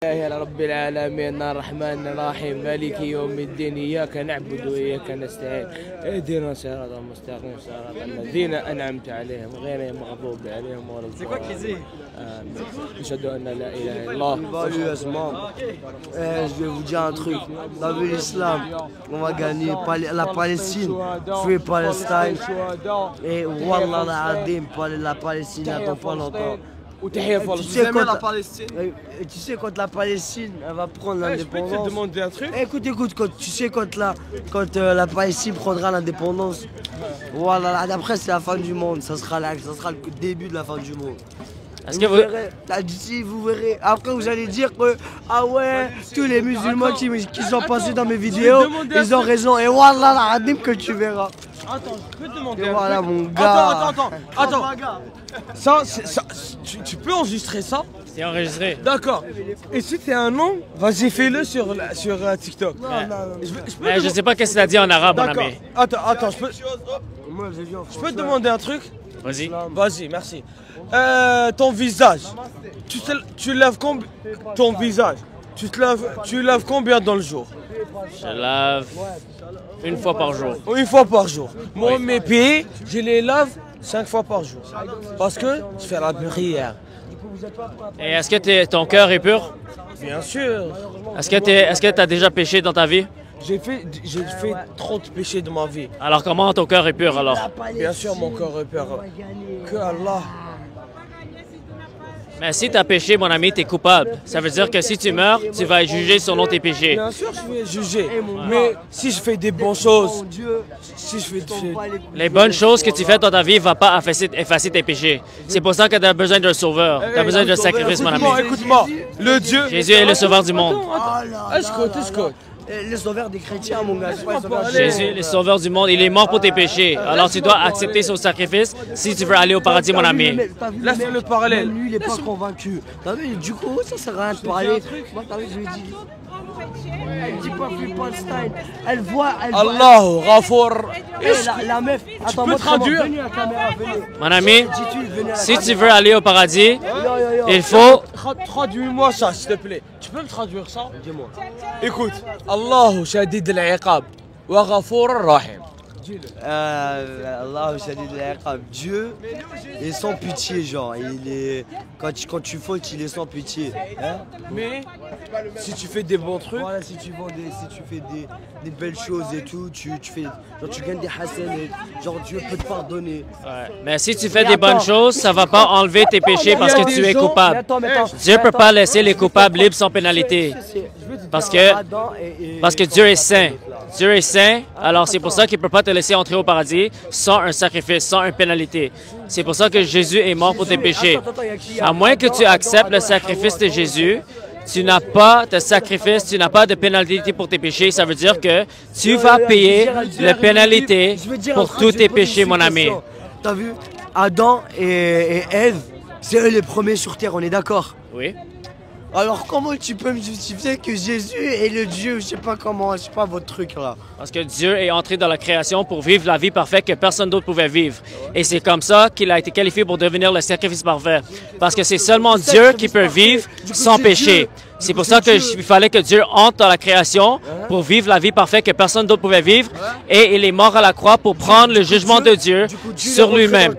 يا رب العالمين الرحمن الرحيم مالك يوم الدين إياك نعبد وإياك نستعين اهدنا صراط المستقيم صراط الذين أنعمت عليهم غير المغضوب عليهم ولا الضالين أشهد أن لا إله إلا الله. Je vais vous dire un truc. Dans l'islam, on va gagner la Palestine, free Palestine. Et Wallah la Palestine n'attend pas longtemps. Tu sais quand la Palestine elle va prendre l'indépendance. Je peux te demander un truc? Écoute, tu sais quand la Palestine prendra l'indépendance. Voilà, après c'est la fin du monde, ça sera le début de la fin du monde. Est-ce que vous verrez. Après vous allez dire que ah ouais, tous les musulmans qui sont passés dans mes vidéos, ils ont raison. Et voilà la radim que tu verras. Attends, je peux te demander un truc. Mon gars. Attends. Ça, tu peux enregistrer ça? C'est enregistré. D'accord. Et si t'es un nom, vas-y fais-le sur TikTok. Je sais pas qu'est-ce que t'as dit en arabe, mon ami. Attends, je peux te demander un truc? Vas-y. Vas-y, merci. Ton visage. Tu laves combien ton visage? Tu laves combien dans le jour? Je lave une fois par jour. Une fois par jour. Moi, mes pieds, je les lave 5 fois par jour. Parce que je fais la prière. Et est-ce que ton cœur est pur? Bien sûr. Est-ce que tu as déjà péché dans ta vie? J'ai fait trop de péchés de ma vie. Alors comment ton cœur est pur alors? Bien sûr, mon cœur est pur. Que Allah. Mais si tu as péché, mon ami, tu es coupable. Ça veut dire que si tu meurs, tu vas être jugé selon tes péchés. Bien sûr, je vais être jugé. Mais si je fais des bonnes choses, les bonnes choses que tu fais dans ta vie ne vont pas effacer tes péchés. C'est pour ça que tu as besoin d'un sauveur. Tu as besoin d'un sacrifice, mon ami. Écoute-moi, le Dieu. Jésus est le sauveur du monde. Écoute. Le sauveur des chrétiens, mon gars. Jésus est le sauveur du monde. Il est mort pour tes péchés. Alors tu dois accepter son sacrifice si tu veux aller au paradis, mon ami. Laisse le parallèle. Lui, il n'est pas convaincu. Du coup, ça sert à rien de parler. Moi, je lui ai dit. Elle dit pas Free Palestine. Elle voit. Allahu Ghafour. La meuf. Tu peux traduire? Mon ami, si tu veux aller au paradis, il faut. Traduis-moi ça, s'il te plaît. Tu peux me traduire ça? Dis-moi. Écoute. Allahu Shadid al-Iqab wa Ghafour Rahim. Allah Dieu est sans pitié, genre quand tu fautes, il est sans pitié. Hein? Mais si tu fais des bons trucs, voilà, si tu fais des belles choses et tout, tu gagnes des hassans, genre Dieu peut te pardonner. Ouais. Mais si tu fais des bonnes choses, ça va pas enlever tes péchés parce que tu es coupable. Dieu peut pas laisser les coupables libres sans pénalité. Parce que Dieu est saint. Dieu est saint, alors c'est pour ça qu'il ne peut pas te laisser entrer au paradis sans un sacrifice, sans une pénalité. C'est pour ça que Jésus est mort pour tes péchés. À moins que tu acceptes le sacrifice de Jésus, tu n'as pas de sacrifice, tu n'as pas de pénalité pour tes péchés. Ça veut dire que tu vas payer la pénalité pour tous tes péchés, mon ami. T'as vu, Adam et Ève, c'est eux les premiers sur terre, on est d'accord? Oui. Alors comment tu peux me justifier que Jésus est le Dieu, je sais pas votre truc là. Parce que Dieu est entré dans la création pour vivre la vie parfaite que personne d'autre pouvait vivre. Et c'est comme ça qu'il a été qualifié pour devenir le sacrifice parfait. Parce que c'est seulement Dieu qui peut vivre sans péché. C'est pour ça qu'il fallait que Dieu entre dans la création pour vivre la vie parfaite que personne d'autre pouvait vivre. Et il est mort à la croix pour prendre le jugement de Dieu sur lui-même.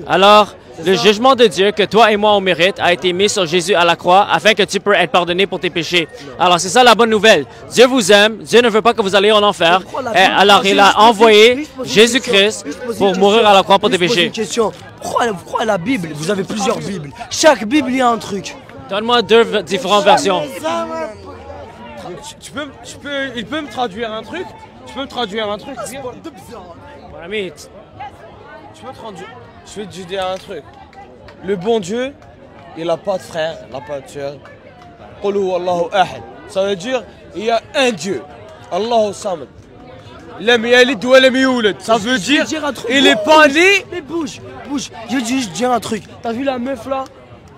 Alors, le jugement de Dieu que toi et moi on mérite a été mis sur Jésus à la croix afin que tu peux être pardonné pour tes péchés. Alors c'est ça la bonne nouvelle. Dieu vous aime, Dieu ne veut pas que vous alliez en enfer. Alors il a envoyé Jésus-Christ pour mourir à la croix pour tes péchés. Une question. Pourquoi la Bible? Vous avez plusieurs Bibles. Chaque Bible il y a un truc. Donne-moi deux différentes versions. Il peut me traduire un truc? Tu peux me traduire un truc? Mon ami, tu peux traduire? Je vais te dire un truc. Le bon Dieu, il n'a pas de frère, il n'a pas de soeur. Qul huwa Allahu ahad. Ça veut dire, il y a un Dieu. Allahu samad. Lam yalid wa lam yulad. Ça veut dire, il n'est pas né. Mais bouge. Je vais juste dire un truc. T'as vu la meuf là?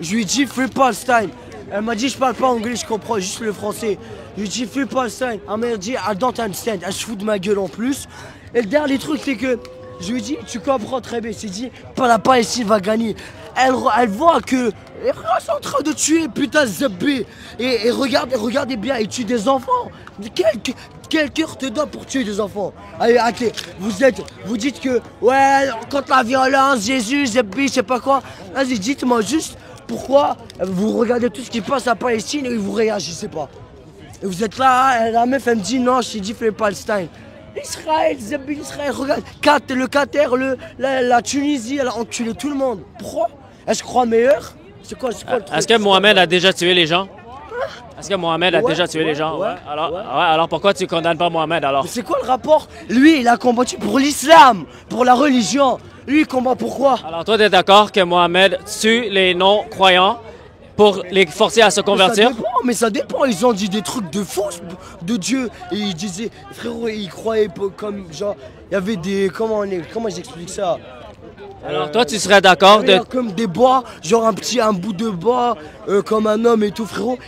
Je lui ai dit Free Palestine. Elle m'a dit je parle pas anglais, je comprends juste le français. Je lui ai dit Free Palestine. Elle m'a dit I don't understand. Elle se fout de ma gueule en plus. Et le dernier truc c'est que je lui dis, tu comprends très bien, c'est dit, la Palestine va gagner. Elle voit que Et frère, ils sont en train de tuer, putain, Zebé. Et regardez bien, ils tuent des enfants. Quel cœur te donne pour tuer des enfants? Allez, ok, vous dites que, ouais, contre la violence, Jésus, Zebé, je sais pas quoi. Vas-y, dites-moi juste pourquoi vous regardez tout ce qui passe à Palestine et vous réagissez pas. Et vous êtes là, la meuf, elle me dit non, je dit Free Palestine. Israël, Zebé, Israël, regarde, le Qatar, la Tunisie, elle a enculé tout le monde. Pourquoi? Est-ce que je crois meilleur? C'est quoi le truc? Est-ce que Mohamed a déjà tué les gens? Est-ce que Mohamed a déjà tué les gens? Ouais. Alors pourquoi tu condamnes pas Mohamed alors? Mais c'est quoi le rapport? Lui, il a combattu pour l'islam, pour la religion. Lui, il combat pourquoi? Alors toi, tu es d'accord que Mohamed tue les non-croyants pour les forcer à se convertir? Mais ça dépend, ils ont dit des trucs de faux de Dieu. Et ils disaient, frérot, ils croyaient comme genre, il y avait des, comment j'explique ça? Alors toi, tu serais d'accord de... Comme des bois, genre un bout de bois, comme un homme et tout, frérot.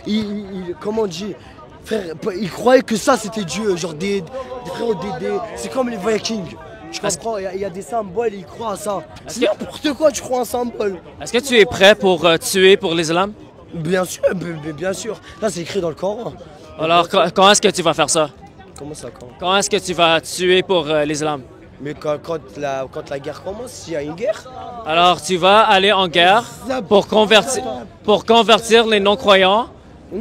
Comment on dit? Frère, ils croyaient que ça c'était Dieu, genre frérot, c'est comme les Vikings. Je comprends, il y a des symboles, ils croient à ça. C'est n'importe quoi, tu crois à un symbole. Est-ce que tu es prêt pour tuer pour l'islam? Bien sûr, bien sûr. Là, c'est écrit dans le Coran. Alors quand est-ce que tu vas faire ça? Comment ça, quand? Quand est-ce que tu vas tuer pour l'islam? Mais quand la guerre commence, s'il y a une guerre. Alors tu vas aller en guerre pour convertir les non-croyants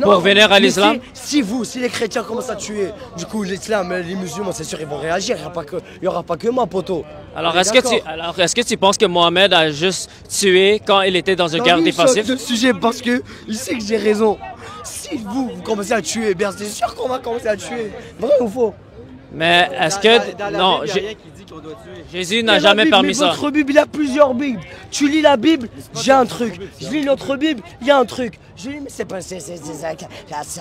pour venir à l'islam? Si les chrétiens commencent à tuer, du coup l'islam, les musulmans, c'est sûr, ils vont réagir. Il n'y aura pas que moi, poteau. Alors est-ce que tu penses que Mohamed a juste tué quand il était dans une guerre défensive? Le sujet parce que il sait que j'ai raison. Si vous commencez à tuer, bien c'est sûr qu'on va commencer à tuer. Vrai ou faux? Mais est-ce que... Non, Jésus n'a jamais permis ça. Votre Bible, il y a plusieurs Bibles. Tu lis la Bible, j'ai un truc. Je lis notre Bible, il y a un truc. Je lis, mais c'est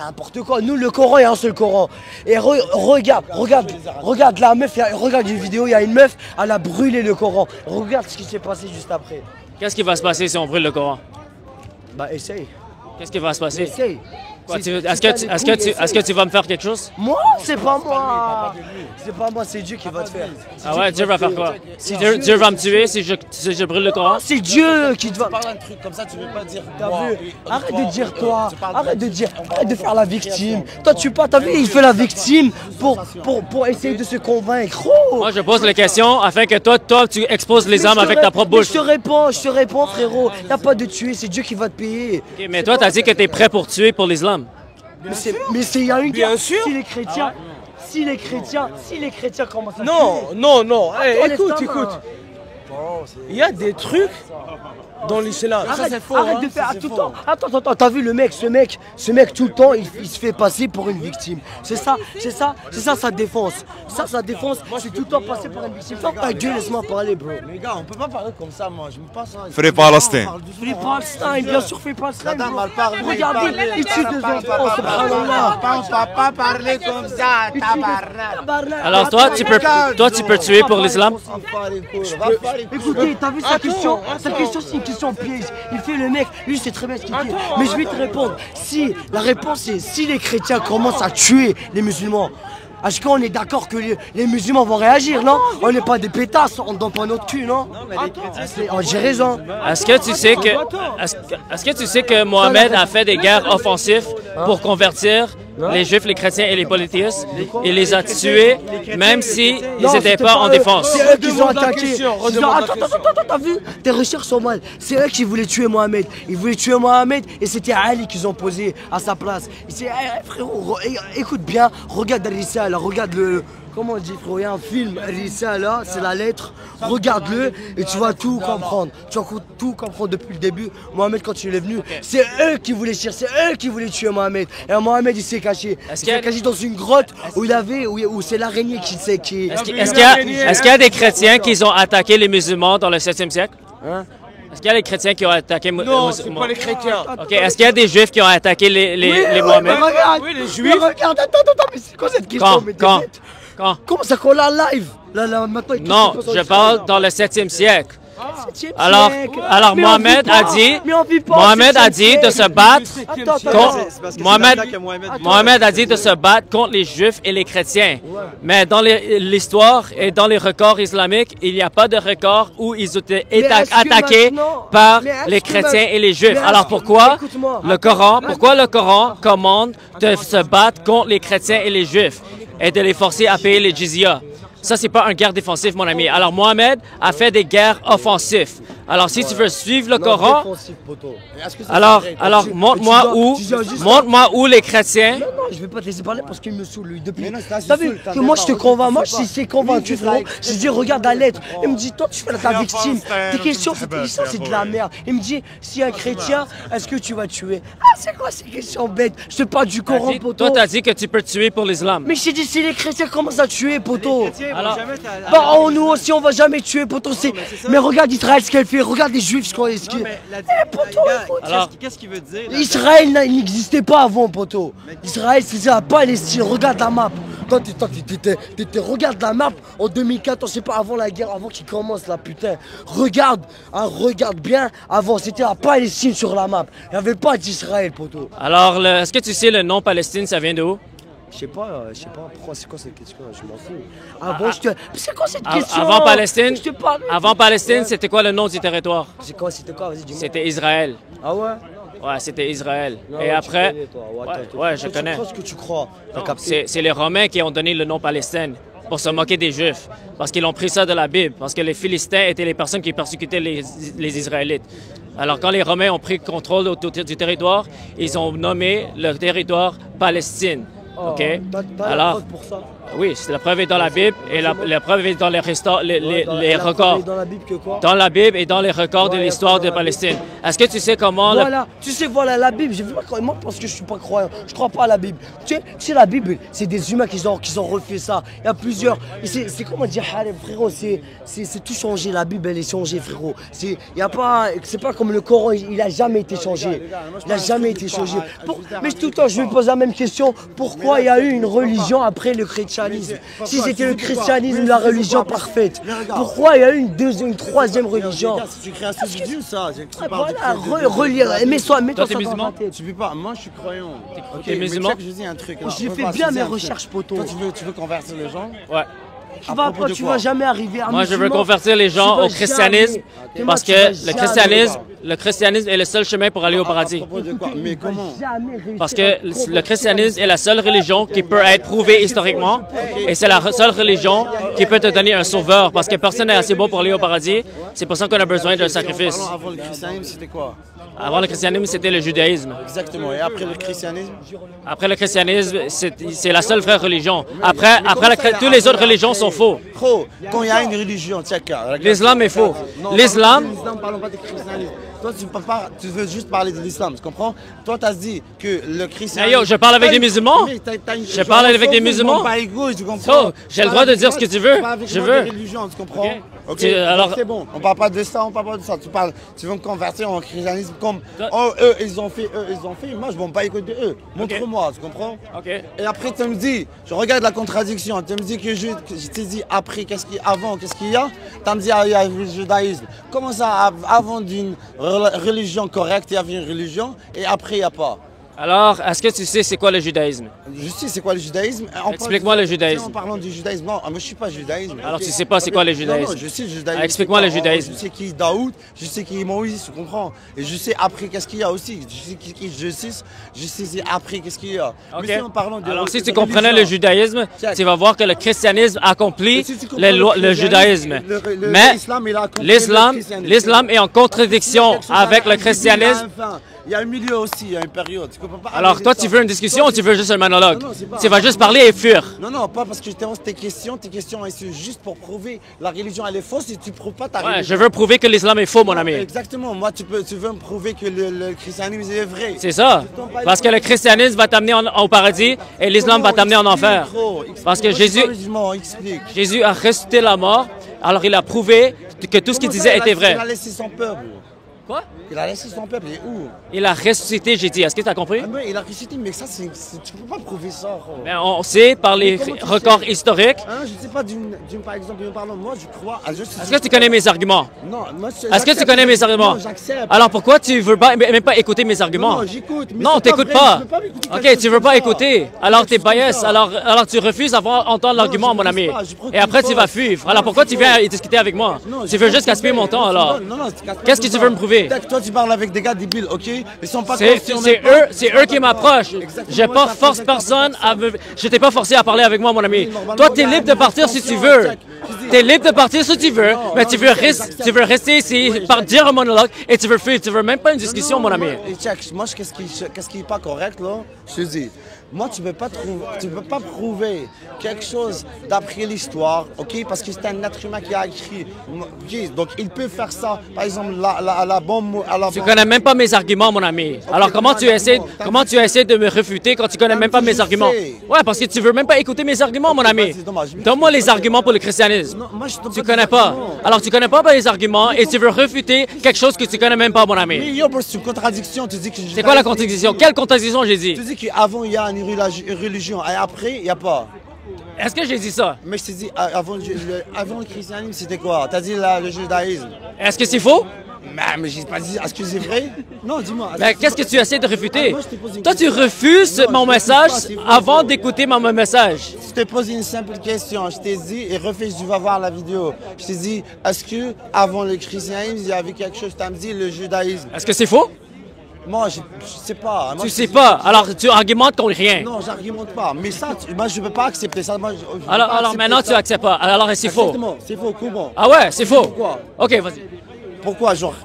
n'importe quoi. Nous, le Coran, il y a un seul Coran. Et regarde la meuf, regarde une vidéo, il y a une meuf, elle a brûlé le Coran. Regarde ce qui s'est passé juste après. Qu'est-ce qui va se passer si on brûle le Coran? Bah, essaye. Qu'est-ce qui va se passer? Essaye. Est-ce que tu vas me faire quelque chose? Moi, c'est pas moi. C'est pas moi, c'est Dieu qui va te faire. Ah ouais, Dieu va faire quoi? Si Dieu va me tuer si je brûle le Coran? C'est Dieu qui te va. Tu parles un truc comme ça, tu veux pas dire. T'as vu? Arrête de dire toi. Arrête de faire la victime. Toi, t'as vu, il fait la victime pour essayer de se convaincre. Oh. Moi, je pose la question afin que toi, tu exposes les âmes avec ta propre bouche. Je te réponds, frérot. Y a pas de tuer, c'est Dieu qui va te payer. Okay, mais toi, t'as dit que t'es prêt pour tuer pour l'islam. Mais il y a une guerre. Bien sûr. Si les chrétiens commencent à Non. Hey, écoute. Il y a des trucs dans l'islam. Arrête de faire tout le temps. Attends, t'as vu ce mec tout le temps, il se fait passer pour une victime. C'est ça sa défense. Sa défense, c'est tout le temps passer pour une victime. Ferme ta gueule, laisse-moi parler, bro. Les gars, on peut pas parler comme ça, moi. Je me passe. Free Palestine. Free Palestine, bien sûr, Free Palestine. Parler. Regardez, il tue des enfants, subhanallah. On va pas parler comme ça, tabarnak. Alors toi, tu peux tuer pour l'islam? Écoutez, t'as vu sa question? Sa question, c'est une question piège. Il fait le mec, lui, c'est très bien ce qu'il dit. Mais je vais te répondre. La réponse est si les chrétiens commencent à tuer les musulmans, est-ce qu'on est d'accord que les musulmans vont réagir, non? On n'est pas des pétasses, on ne donne pas notre cul, non? J'ai raison. Est-ce que tu sais que Mohamed a fait des guerres offensives pour convertir les juifs, les chrétiens et les polythéistes? Il les a tués même s'ils n'étaient pas en défense. C'est eux qui ont attaqué. Attends, t'as vu? Tes recherches sont mal. C'est eux qui voulaient tuer Mohamed. Ils voulaient tuer Mohamed et c'était Ali qu'ils ont posé à sa place. Frérot, écoute bien, regarde Arissa, là, regarde le... Comment on dit, frérot? Il y a un film, Arissa, là, c'est la lettre. Regarde-le et tu vas tout comprendre. Tu vas tout comprendre depuis le début. Mohamed, quand il est venu, c'est eux qui voulaient tirer, c'est eux qui voulaient tuer Mohamed. Et Mohamed, il s'est caché. Il s'est caché dans une grotte où c'est l'araignée qui sait qui. Est-ce qu'il y a des chrétiens qui ont attaqué les musulmans dans le 7e siècle? Est-ce qu'il y a des chrétiens qui ont attaqué les musulmans? Non, c'est pas les chrétiens. Ok, est-ce qu'il y a des juifs qui ont attaqué les Mohamed? Oui, les juifs. Regarde, attends, mais c'est quoi cette question? Quand? Comment ça qu'on l'a live? Là, maintenant, non, je parle dans le 7e siècle. Alors Mohamed a dit, de se battre Mohamed a dit de se battre contre les Juifs et les chrétiens. Mais dans l'histoire et dans les records islamiques, il n'y a pas de record où ils ont été attaqués par les chrétiens et les Juifs. Alors pourquoi le Coran commande de se battre contre les chrétiens et les Juifs et de les forcer à payer les jizya? Ça, c'est pas une guerre défensive, mon ami. Alors, Mohamed a fait des guerres offensives. Alors, si tu veux suivre le Coran, alors montre-moi où les chrétiens... Non, je vais pas te laisser parler parce qu'il me saoule, lui, depuis... T'as vu que moi, je te convainc. Moi, je suis convaincu, frérot. Je dis, regarde la lettre. Il me dit, toi, tu fais ta victime. Tes questions, c'est de la merde. Il me dit, si un chrétien, est-ce que tu vas tuer? Ah, c'est quoi ces questions bêtes? Je te parle du Coran, poteau. Toi, t'as dit que tu peux tuer pour l'islam. Mais je t'ai dit, si les chrétiens commencent à tuer, poteau... Bah, nous aussi, on va jamais tuer, poteau. Mais regarde Israël, ce qu'elle fait. Regarde les Juifs, quoi. Alors, qu'est-ce qu'il veut dire? Israël n'existait pas avant, poteau. Israël, c'est la Palestine. Regarde la map. Regarde la map en 2014, je sais pas, avant la guerre, avant qu'il commence, là, putain. Regarde bien avant. C'était la Palestine sur la map. Il n'y avait pas d'Israël, poteau. Alors, est-ce que tu sais le nom Palestine, ça vient d'où? Je sais pas pourquoi, c'est quoi cette question? Je m'en fous. C'est quoi cette question? Avant Palestine, c'était quoi le nom du territoire? C'était quoi? Vas-y, dis-moi. C'était Israël. Ah ouais? Ouais, c'était Israël. Non, et après, ouais, je connais. Tu crois ce que tu crois. C'est les Romains qui ont donné le nom Palestine pour se moquer des Juifs, parce qu'ils ont pris ça de la Bible, parce que les Philistins étaient les personnes qui persécutaient les Israélites. Alors, quand les Romains ont pris contrôle du territoire, ils ont nommé le territoire Palestine. OK? Alors, pour ça? Oui, la preuve est dans la Bible et la preuve est dans les records. Dans la Bible que quoi? Dans la Bible et dans les records de l'histoire de Palestine. Est-ce que tu sais comment... Voilà, la Bible, j'ai vu moi parce que je suis pas croyant, je crois pas à la Bible. Tu sais la Bible, c'est des humains qui ont refait ça. Il y a plusieurs... C'est comment dire, frérot, c'est tout changé, la Bible elle est changée, frérot. C'est pas comme le Coran, il a jamais été changé. Il a jamais été changé. Mais tout le temps, je me pose la même question, pourquoi il y a eu une religion après le christianisme? Si c'était le christianisme la religion parfaite, pourquoi il y a eu une troisième religion? Tu crées un substitut, ça. Voilà, relire. Mets-toi ça dans ta tête. Tu peux pas. Moi, je suis croyant. T'es musulman? Je dis un truc. J'ai fait bien mes recherches, poteau. Toi, tu veux convertir les gens? Ouais. Tu vas jamais arriver à... Moi, je veux convertir les gens au christianisme parce que le christianisme est le seul chemin pour aller au paradis. Mais comment? Parce que le christianisme est la seule religion qui peut être prouvée historiquement et c'est la seule religion qui peut te donner un sauveur parce que personne n'est assez bon pour aller au paradis. C'est pour ça qu'on a besoin d'un sacrifice. Avant le christianisme, c'était quoi? Avant le christianisme, c'était le judaïsme. Exactement. Et après le christianisme? Après le christianisme, c'est la seule vraie religion. Après toutes les autres religions sont faux. Quand il y a une religion, l'islam est faux. L'islam, parlons pas du christianisme. Toi, tu veux juste parler de l'islam, tu comprends? Toi, tu as dit que le christianisme... je parle avec des musulmans. Je parle avec des musulmans. J'ai le droit de dire ce que tu veux. Je veux. Tu comprends? Alors, c'est bon. On parle pas de ça, on parle pas de ça. Tu veux me convertir en christianisme comme eux, ils ont fait. Moi, je ne vais pas écouter eux. Montre-moi, tu comprends? Et après, tu me dis, je regarde la contradiction. Tu me dis que je t'ai dit après, avant, qu'est-ce qu'il y a? Tu me dis, il y a le judaïsme. Comment ça, avant d'une religion correcte, il y avait une religion et après, il n'y a pas? Alors, est-ce que tu sais c'est quoi le judaïsme? Je sais c'est quoi le judaïsme. Explique-moi le judaïsme. En parlant du judaïsme, non, moi je suis pas judaïsme. Alors tu sais pas c'est quoi le judaïsme? Non, je sais le judaïsme. Explique-moi le judaïsme. Je sais qui est Daoud, je sais qui est Moïse, tu comprends? Et je sais après qu'est-ce qu'il y a aussi. Je sais après qu'est-ce qu'il y a. Okay. Mais si en parlant de alors si tu comprenais le judaïsme, tu vas voir que le christianisme accomplit le judaïsme. Mais l'islam est en contradiction avec le christianisme. Il y a un milieu aussi, il y a une période. Alors toi, tu veux une discussion ou tu veux juste un monologue? Tu vas juste parler et fuir. Non, pas parce que je te pose tes questions c'est juste pour prouver la religion elle est fausse et tu prouves pas ta religion. Je veux prouver que l'islam est faux, mon ami. Exactement, moi tu veux me prouver que le christianisme est vrai. C'est ça, parce que le christianisme va t'amener au paradis et l'islam va t'amener en enfer. Parce que Jésus a ressuscité la mort, alors il a prouvé que tout ce qu'il disait était vrai. Il a laissé son peuple. Quoi? Il a laissé son peuple, il est où? Il a ressuscité, j'ai dit. Est-ce que tu as compris? Ah, mais il a ressuscité, mais ça, tu peux pas prouver ça. Ben, on sait par les records historiques. Hein, je sais pas, par exemple, moi, je crois. Est-ce que tu connais mes arguments? Non, moi, est-ce que tu connais mes arguments? Non, j'accepte. Alors pourquoi tu veux pas, même pas écouter mes arguments? Non, j'écoute. Non, t'écoutes pas. Ok, tu veux pas écouter. Alors t'es bias. Alors tu refuses d'entendre l'argument, mon ami. Et après tu vas fuir. Alors pourquoi tu viens discuter avec moi? Tu veux juste gaspiller mon temps alors? Qu'est-ce que tu veux me prouver? Toi, tu parles avec des gars débiles, ok? Ils sont pas c'est eux qui m'approchent. J'ai pas forcé personne à me... Je t'ai pas forcé à parler avec moi, mon ami. Toi, t'es libre de partir si tu veux. T'es libre de partir si tu veux, mais tu veux rester ici, dire un monologue et tu veux fuir. Tu veux même pas une discussion, mon ami. Moi, qu'est-ce qui est pas correct, là? Je te dis. Moi, tu ne peux pas prouver quelque chose d'après l'histoire, ok? Parce que c'est un être humain qui a écrit. Okay? Donc, il peut faire ça. Par exemple, la bombe. Tu connais même pas mes arguments, mon ami. Okay, alors, comment tu essaies de me refuter quand tu connais même pas mes arguments? Ouais, parce que tu veux même pas écouter mes arguments, mon ami. Donne-moi les arguments pour le christianisme. Tu connais pas. Alors, tu connais pas les arguments et tu veux refuter quelque chose que tu connais même pas, mon ami. Mais yo, c'est une contradiction. Tu dis que. C'est quoi la contradiction? Quelle contradiction j'ai dit? Tu dis qu'avant, il y a une religion et après, il n'y a pas. Est-ce que j'ai dit ça? Mais je t'ai dit, avant le christianisme, c'était quoi? T'as dit le judaïsme. Est-ce que c'est faux? Mais j'ai pas dit, est-ce que c'est vrai? Non, dis-moi. Mais qu'est-ce que tu essaies de refuter? Toi, tu refuses mon message avant d'écouter mon message. Je te pose une simple question. Je t'ai dit, et refais, tu vas voir la vidéo. Je t'ai dit, est-ce que avant le christianisme, il y avait quelque chose? Tu as dit le judaïsme. Est-ce que c'est faux? Moi, je sais pas. Tu sais pas, alors tu argumentes contre rien. Non, j'argumente pas. Mais ça, moi, je peux pas accepter ça. Moi, alors maintenant, tu acceptes pas. Alors, c'est faux. Exactement, c'est faux. Comment? Ah ouais, c'est faux. Pourquoi? Ok, vas-y. Pourquoi, genre,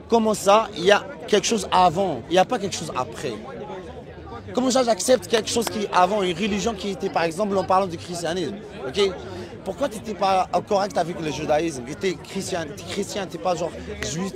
comment ça, il y a quelque chose avant, il n'y a pas quelque chose après? Comment ça, j'accepte quelque chose qui est avant, une religion qui était, par exemple, en parlant du christianisme, ok? Pourquoi tu n'étais pas correct avec le judaïsme? Tu étais chrétien, tu n'es pas genre juif,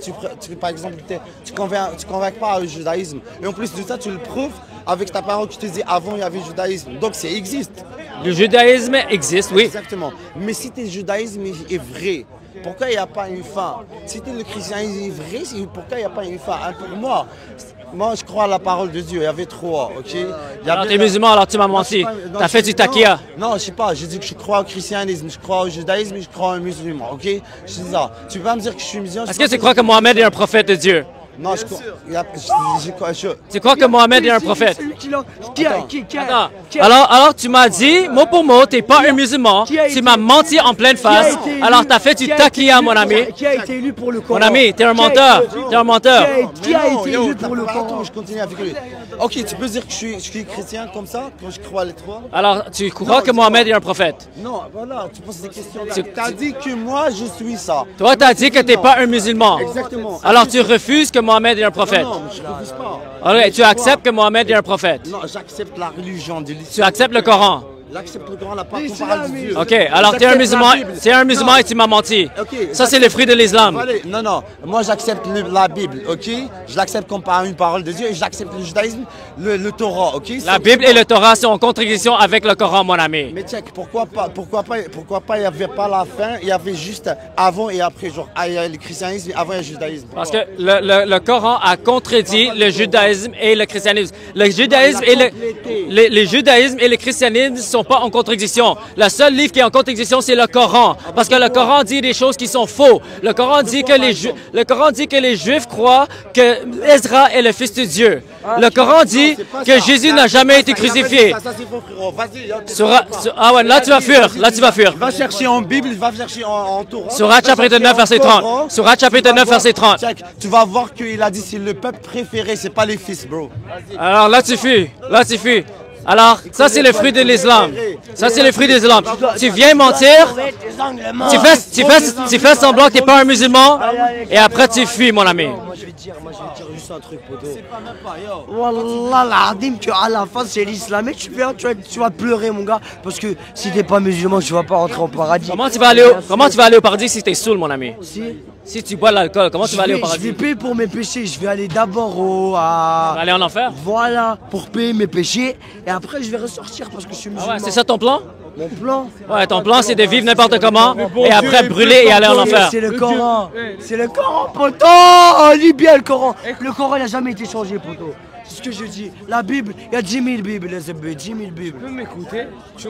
par exemple, tu convaincs pas au judaïsme. Et en plus de ça, tu le prouves avec ta parole que tu te dis avant il y avait le judaïsme. Donc ça existe. Le judaïsme existe, oui. Exactement. Mais si le judaïsme est vrai, pourquoi il n'y a pas une fin? Si le christianisme est vrai, pourquoi il n'y a pas une fin? Pour moi, je crois à la parole de Dieu. Il y avait trois, ok? Alors, t'es musulman, alors tu m'as menti. T'as fait du takia. Non, je sais pas. Je dis que je crois au christianisme, je crois au judaïsme et je crois aux musulmans, ok? Je dis ça. Tu peux pas me dire que je suis musulman. Est-ce que tu crois que Mohamed est un prophète de Dieu? Non, je crois. Tu crois que Mohamed est un prophète? Attends. Alors, tu m'as dit, mot pour mot, t'es pas un musulman. Tu m'as menti en pleine face. Alors, t'as fait du takia, mon ami. Qui a été élu pour le Coran? Mon ami, t'es un menteur. T'es un menteur. Qui a été élu pour le Coran? Je continue avec lui. Ok, tu peux dire que je suis chrétien comme ça, quand je crois les trois? Alors, tu crois que Mohamed est un prophète? Non, voilà, tu poses des questions. Tu as dit que moi, je suis ça. Toi, t'as dit que t'es pas un musulman. Exactement. Alors, tu refuses que Mohamed est un prophète? Non, je ne refuse pas. Ok, tu acceptes que Mohamed est un prophète? Non, j'accepte la religion de l'islam. Tu acceptes le Coran? J'accepte le Coran, la parole de Dieu. Ok, alors tu es un musulman et tu m'as menti. Okay, ça, c'est le fruit de l'islam. Non, moi j'accepte la Bible, ok? Je l'accepte comme une parole de Dieu et j'accepte le judaïsme, le Torah, ok? La Bible et le Torah sont en contradiction avec le Coran, mon ami. Mais check, pourquoi pas il n'y avait pas la fin, il y avait juste avant et après, genre il y a le christianisme et avant il y a le judaïsme. Parce que le Coran a contredit le judaïsme et le christianisme. Le judaïsme et le christianisme sont pas en contradiction. Le seul livre qui est en contradiction, c'est le Coran. Parce que le Coran dit des choses qui sont faux. Le Coran dit que les Juifs croient que Ezra est le fils de Dieu. Le Coran dit que Jésus n'a jamais été crucifié. Ah ouais, là tu vas fuir. Là tu vas fuir. Va chercher en Bible, va chercher en Torah. Surat chapitre 9, verset 30. Surat chapitre 9, verset 30. Tu vas voir qu'il a dit c'est le peuple préféré, c'est pas les fils, bro. Alors là tu fuis. Là tu fuis. Alors, ça c'est le fruit de l'islam. Ça c'est le fruit de l'islam. Tu viens mentir, tu fais semblant que tu n'es pas un musulman, et après tu fuis, mon ami. Moi je vais dire juste un truc, poteau. Wallah l'azim que à la fin c'est l'islam et tu vas pleurer, mon gars, parce que si t'es pas musulman, tu vas pas rentrer au paradis. Comment tu vas aller au paradis si t'es saoul, mon ami? Si tu bois de l'alcool, comment tu vas aller au paradis? Je vais payer pour mes péchés. Je vais aller d'abord Tu vas aller en enfer? Voilà, pour payer mes péchés. Et après, je vais ressortir parce que je suis musulman. Ah ouais, c'est ça ton plan? Mon plan? Ouais, ton plan, c'est de vivre n'importe comment bon et Dieu, après il brûler peut et aller en pas enfer. C'est le Le Coran. Dieu. C'est le Coran, poteau. Oh, lis bien le Coran. Le Coran, il n'a jamais été changé, poteau. C'est ce que je dis. La Bible, il y a 10 000 Bibles, les amis, 10 000 Bibles. Tu peux m'écouter?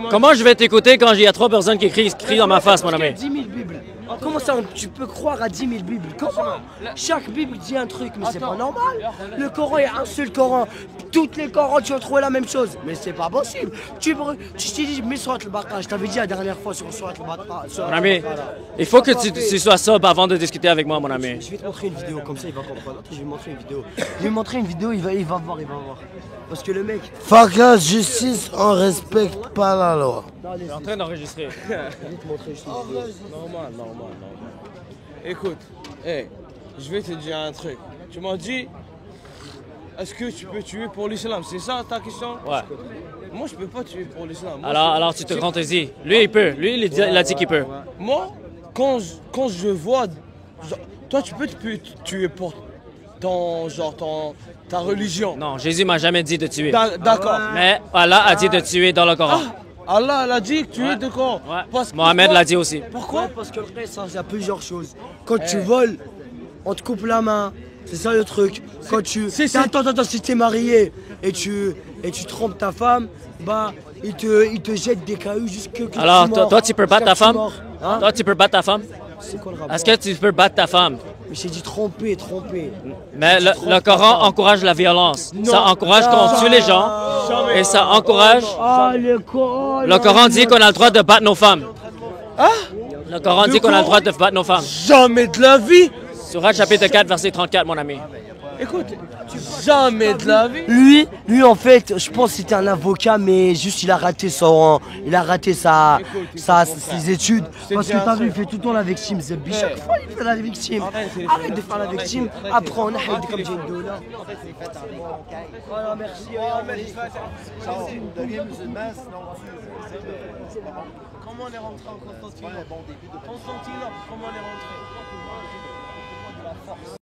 Comment je vais t'écouter quand il y a 3 personnes qui crient dans ma face, mon Il y a ami? 10 000 Bibles. Comment ça, tu peux croire à 10 000 Bibles? Comment? Chaque Bible dit un truc, mais c'est pas normal. Le Coran, il y a un seul Coran. Toutes les Corans, tu vas trouver la même chose. Mais c'est pas possible. Tu t'es dit, mets sur le Baqara. Je t'avais dit la dernière fois sur le Baqara. Mon ami, il faut que tu sois sobre avant de discuter avec moi, mon ami. Je vais te montrer une vidéo, comme ça il va comprendre. Attends, je vais lui montrer une vidéo. Je vais lui montrer une vidéo, il va voir. Parce que le mec. Fuck la justice, on respecte pas la loi. Je suis en train d'enregistrer. Je vais te montrer juste une vidéo. Normal. Écoute, hey, je vais te dire un truc. Tu m'as dit, est-ce que tu peux tuer pour l'islam? C'est ça ta question? Ouais. Moi, je peux pas tuer pour l'islam. Moi, Alors tu te contredis. Lui, il peut. Lui, il a dit qu'il peut. Moi, quand je vois, genre, toi, tu peux te tuer pour ta religion. Non, Jésus m'a jamais dit de tuer. D'accord. Mais Allah a dit de tuer dans le Coran. Allah l'a dit que tu es Ouais. de Coran. Ouais. Parce que Mohamed pourquoi? l'a dit aussi. Pourquoi? Parce que après, ça, il y a plusieurs choses. Quand tu voles, on te coupe la main. C'est ça le truc. Quand tu. Attends, si t'es marié et tu trompes ta femme, bah, il te jette des cailloux jusque. Alors, toi, tu peux battre ta femme? Hein? Toi, tu peux battre ta femme? C'est quoi le rapport? Est-ce que tu peux battre ta femme? Mais j'ai dit tromper. Mais le Coran encourage la violence. Ça encourage qu'on tue les gens et ça encourage. Ah, le Coran. Le Coran dit qu'on a le droit de battre nos femmes. Le Coran dit qu'on a le droit de battre nos femmes. Jamais de la vie. Surat chapitre 4, verset 34, mon ami. Écoute, jamais de la vie. Lui en fait, je pense que c'était un avocat, mais juste il a raté ses études. Parce que t'as vu, il fait tout le temps la victime. Zebbi, chaque fois il fait la victime. Arrête de faire la victime. Apprends, on a comme j'ai une doula. Voilà, merci. Comment on est rentré en Constantinople? Constantinople, comment on est rentré?